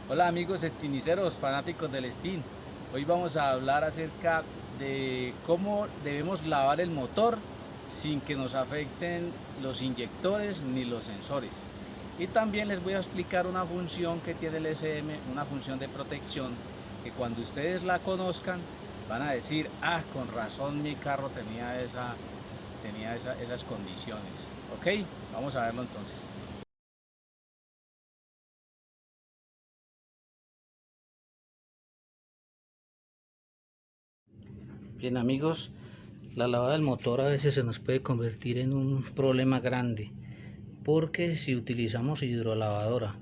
Hola amigos estiniceros, fanáticos del Steam. Hoy vamos a hablar acerca de cómo debemos lavar el motor sin que nos afecten los inyectores ni los sensores. Y también les voy a explicar una función que tiene el SM, una función de protección, que cuando ustedes la conozcan van a decir, ah, con razón mi carro tenía esas condiciones. Ok, vamos a verlo entonces. Bien amigos, la lavada del motor a veces se nos puede convertir en un problema grande, porque si utilizamos hidrolavadora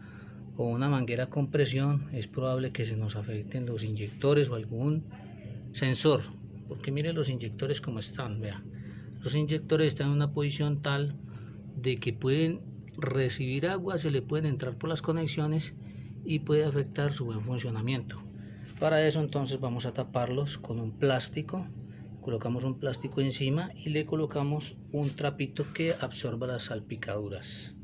o una manguera con presión es probable que se nos afecten los inyectores o algún sensor, porque miren los inyectores como están, vean, los inyectores están en una posición tal de que pueden recibir agua, se le pueden entrar por las conexiones y puede afectar su buen funcionamiento. Para eso entonces vamos a taparlos con un plástico, colocamos un plástico encima y le colocamos un trapito que absorba las salpicaduras.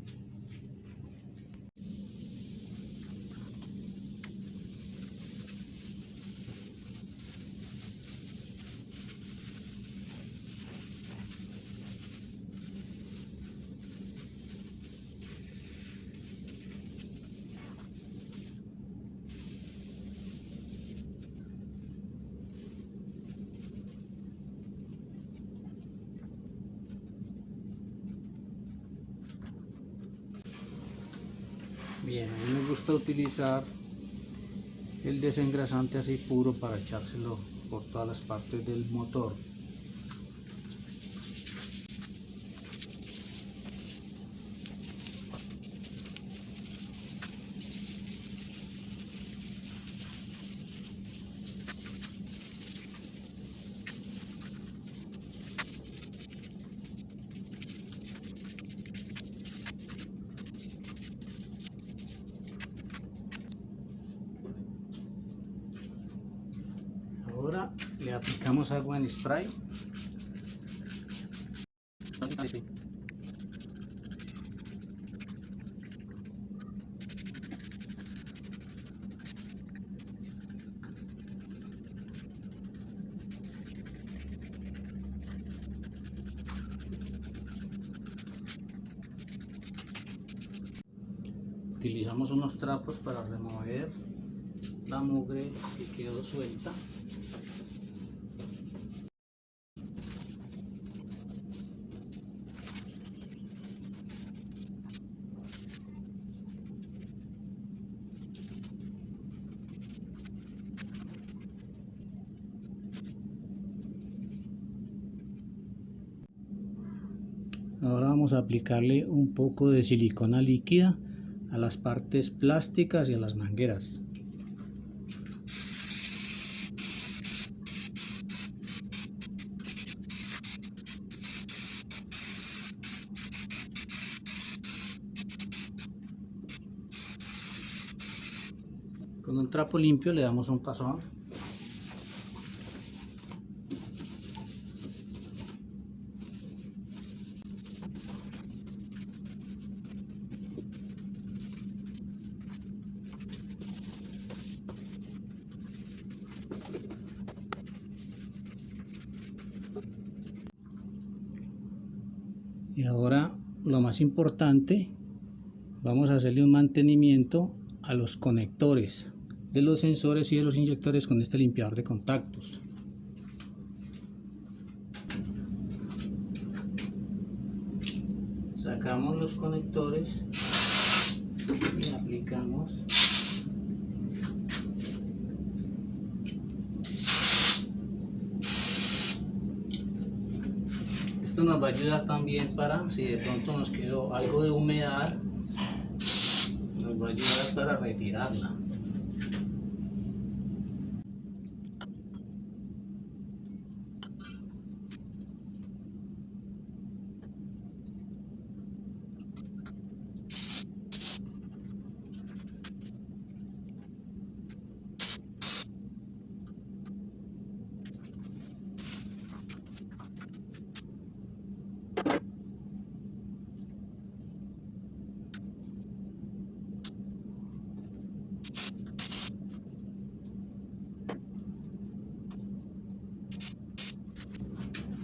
Bien, a mí me gusta utilizar el desengrasante así puro para echárselo por todas las partes del motor. Ahora le aplicamos agua en spray. Utilizamos unos trapos para remover la mugre que quedó suelta. Ahora vamos a aplicarle un poco de silicona líquida a las partes plásticas y a las mangueras. Con un trapo limpio le damos un pasón. Y ahora lo más importante, vamos a hacerle un mantenimiento a los conectores de los sensores y de los inyectores con este limpiador de contactos. Sacamos los conectores y aplicamos esto. Nos va a ayudar también para si de pronto nos quedó algo de humedad, nos va a ayudar para retirarla.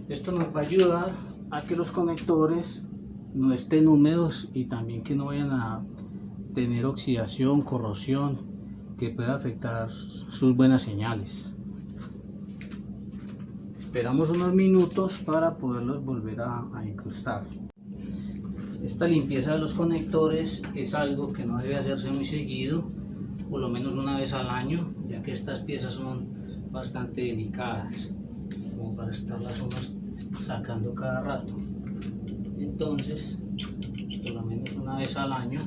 Esto nos va a ayudar a que los conectores no estén húmedos y también que no vayan a tener oxidación, corrosión, que pueda afectar sus buenas señales. Esperamos unos minutos para poderlos volver a incrustar. Esta limpieza de los conectores es algo que no debe hacerse muy seguido, por lo menos una vez al año, ya que estas piezas son bastante delicadas, como para estarlas sacando cada rato. Entonces, por lo menos una vez al año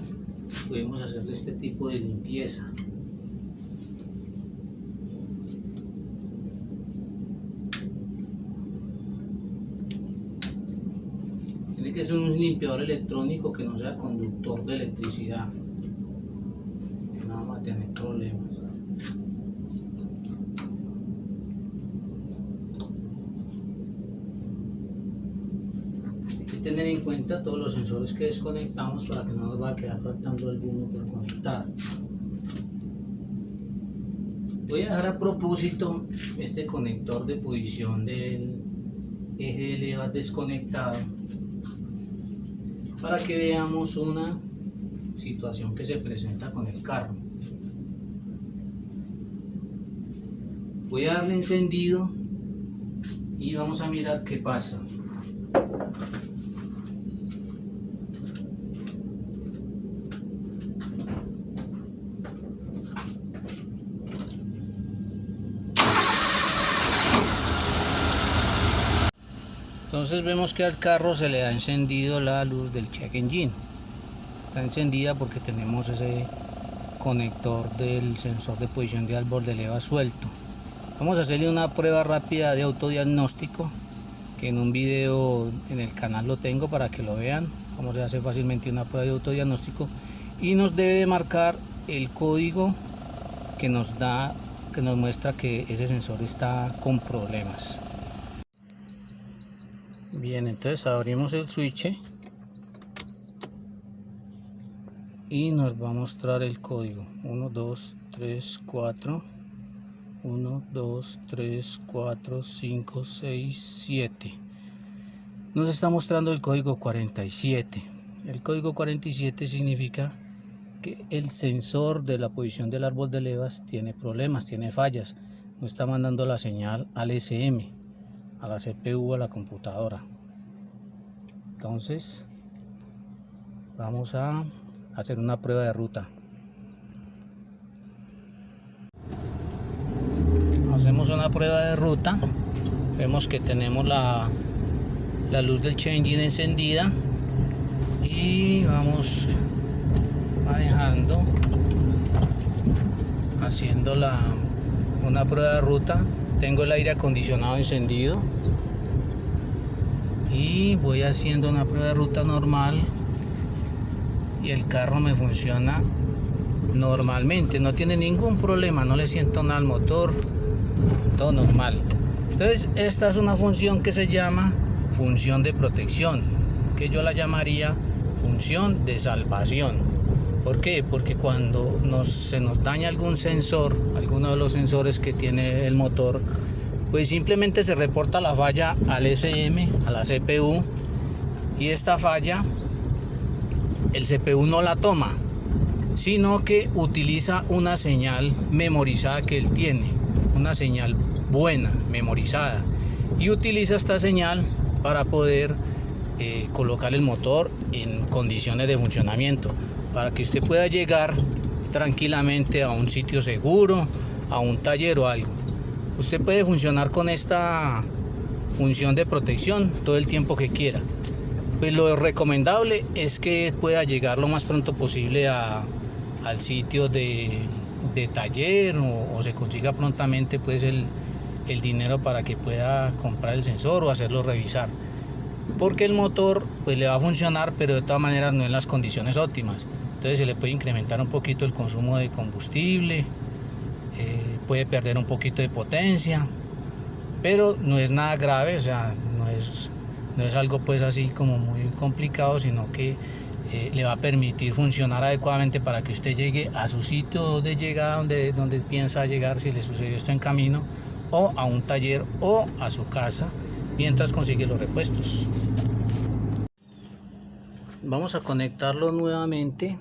podemos hacerle este tipo de limpieza. Tiene que ser un limpiador electrónico que no sea conductor de electricidad. No vamos a tener problemas. Hay que tener en cuenta todos los sensores que desconectamos para que no nos va a quedar faltando alguno por conectar. Voy a dejar a propósito este conector de posición del eje de levas desconectado para que veamos una situación que se presenta con el carro. Voy a darle encendido y vamos a mirar qué pasa. Entonces vemos que al carro se le ha encendido la luz del check engine. Está encendida porque tenemos ese conector del sensor de posición de árbol de leva suelto. Vamos a hacerle una prueba rápida de autodiagnóstico, que en un video en el canal lo tengo para que lo vean cómo se hace fácilmente una prueba de autodiagnóstico, y nos debe de marcar el código que nos muestra que ese sensor está con problemas. Bien, entonces abrimos el switch y nos va a mostrar el código 1, 2, 3, 4, 1, 2, 3, 4, 5, 6, 7. Nos está mostrando el código 47. El código 47 significa que el sensor de la posición del árbol de levas tiene problemas, tiene fallas. No está mandando la señal al SM, a la CPU, a la computadora. Entonces vamos a hacer una prueba de ruta. Hacemos una prueba de ruta. Vemos que tenemos la luz del check engine encendida y vamos manejando, haciendo una prueba de ruta. Tengo el aire acondicionado encendido y voy haciendo una prueba de ruta normal y el carro me funciona normalmente, no tiene ningún problema, no le siento nada al motor, todo normal. Entonces esta es una función que se llama función de protección, que yo la llamaría función de salvación. ¿Por qué? Porque cuando se nos daña algún sensor, alguno de los sensores que tiene el motor, pues simplemente se reporta la falla al SM, a la CPU, y esta falla el CPU no la toma, sino que utiliza una señal memorizada que él tiene, una señal buena, memorizada, y utiliza esta señal para poder colocar el motor en condiciones de funcionamiento, para que usted pueda llegar tranquilamente a un sitio seguro, a un taller o algo. Usted puede funcionar con esta función de protección todo el tiempo que quiera. Pues lo recomendable es que pueda llegar lo más pronto posible al sitio de taller, o se consiga prontamente pues el dinero para que pueda comprar el sensor o hacerlo revisar. Porque el motor pues le va a funcionar, pero de todas maneras no en las condiciones óptimas. Entonces se le puede incrementar un poquito el consumo de combustible, puede perder un poquito de potencia, pero no es nada grave, o sea, no es algo pues así como muy complicado, sino que le va a permitir funcionar adecuadamente para que usted llegue a su sitio de llegada donde piensa llegar si le sucedió esto en camino, o a un taller o a su casa, mientras consigue los repuestos. Vamos a conectarlo nuevamente.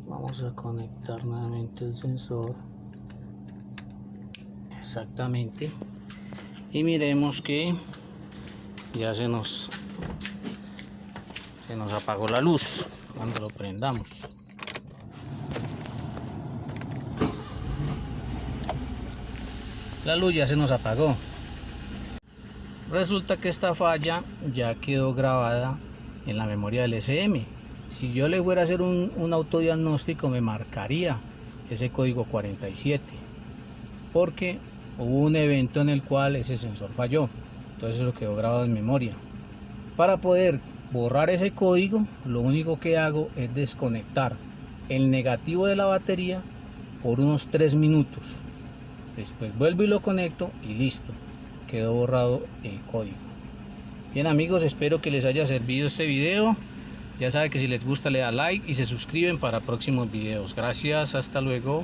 Vamos a conectar nuevamente el sensor. Exactamente. Y miremos que ya se nos apagó la luz cuando lo prendamos. La luz ya se nos apagó. Resulta que esta falla ya quedó grabada en la memoria del SM. Si yo le fuera a hacer un autodiagnóstico, me marcaría ese código 47, porque hubo un evento en el cual ese sensor falló. Entonces eso quedó grabado en memoria. Para poder borrar ese código, lo único que hago es desconectar el negativo de la batería por unos 3 minutos. Después vuelvo y lo conecto y listo, quedó borrado el código. Bien amigos, espero que les haya servido este video. Ya saben que si les gusta le da like y se suscriben para próximos videos. Gracias, hasta luego.